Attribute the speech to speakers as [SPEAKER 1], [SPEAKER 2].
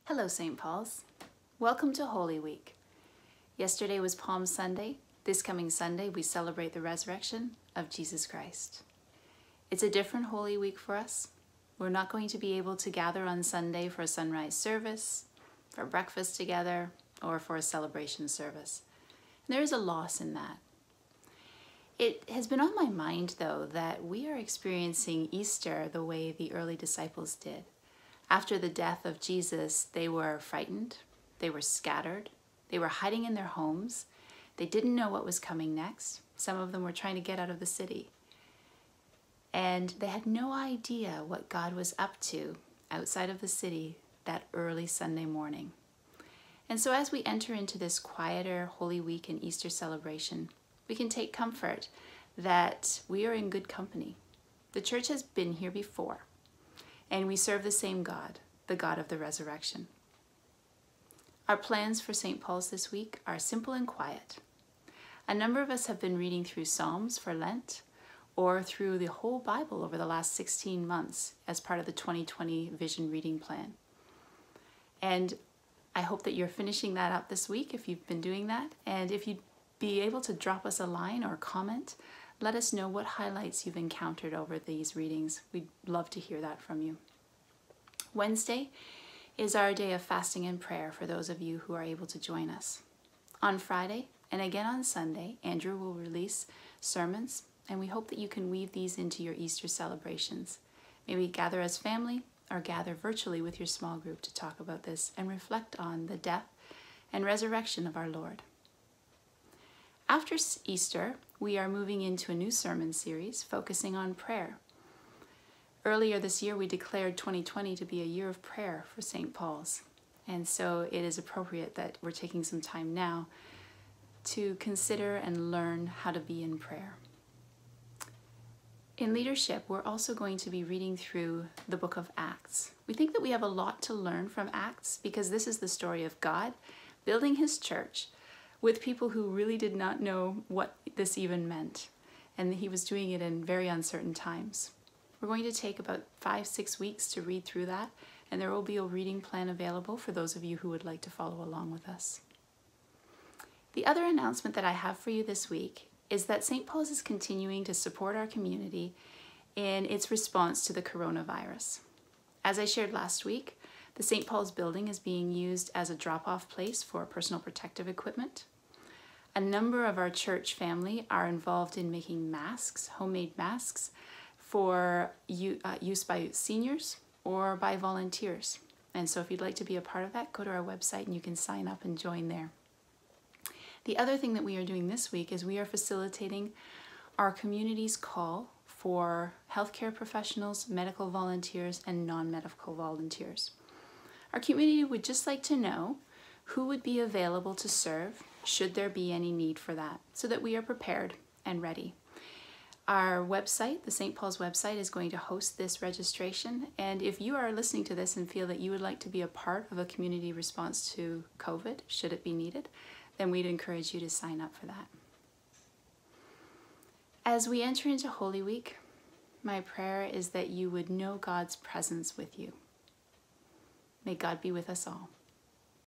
[SPEAKER 1] Hello, St. Paul's. Welcome to Holy Week. Yesterday was Palm Sunday. This coming Sunday, we celebrate the resurrection of Jesus Christ. It's a different Holy Week for us. We're not going to be able to gather on Sunday for a sunrise service, for breakfast together, or for a celebration service. And there is a loss in that. It has been on my mind, though, that we are experiencing Easter the way the early disciples did. After the death of Jesus, they were frightened, they were scattered, they were hiding in their homes, they didn't know what was coming next. Some of them were trying to get out of the city. And they had no idea what God was up to outside of the city that early Sunday morning. And so as we enter into this quieter Holy Week and Easter celebration, we can take comfort that we are in good company. The church has been here before. And we serve the same God, the God of the resurrection. Our plans for St. Paul's this week are simple and quiet. A number of us have been reading through Psalms for Lent or through the whole Bible over the last 16 months as part of the 2020 Vision Reading Plan. And I hope that you're finishing that up this week if you've been doing that. And if you'd be able to drop us a line or comment, let us know what highlights you've encountered over these readings. We'd love to hear that from you. Wednesday is our day of fasting and prayer for those of you who are able to join us. On Friday and again on Sunday, Andrew will release sermons, and we hope that you can weave these into your Easter celebrations. Maybe gather as family or gather virtually with your small group to talk about this and reflect on the death and resurrection of our Lord. After Easter, we are moving into a new sermon series focusing on prayer. Earlier this year, we declared 2020 to be a year of prayer for St. Paul's. And so it is appropriate that we're taking some time now to consider and learn how to be in prayer. In leadership, we're also going to be reading through the book of Acts. We think that we have a lot to learn from Acts because this is the story of God building his church with people who really did not know what this even meant. And he was doing it in very uncertain times. We're going to take about 5-6 weeks to read through that, and there will be a reading plan available for those of you who would like to follow along with us. The other announcement that I have for you this week is that St. Paul's is continuing to support our community in its response to the coronavirus. As I shared last week, the St. Paul's building is being used as a drop-off place for personal protective equipment. A number of our church family are involved in making masks, homemade masks, for use by seniors or by volunteers. And so if you'd like to be a part of that, go to our website and you can sign up and join there. The other thing that we are doing this week is we are facilitating our community's call for healthcare professionals, medical volunteers, and non-medical volunteers. Our community would just like to know who would be available to serve should there be any need for that, so that we are prepared and ready. Our website, the St. Paul's website, is going to host this registration, and if you are listening to this and feel that you would like to be a part of a community response to COVID, should it be needed, then we'd encourage you to sign up for that. As we enter into Holy Week, my prayer is that you would know God's presence with you. May God be with us all.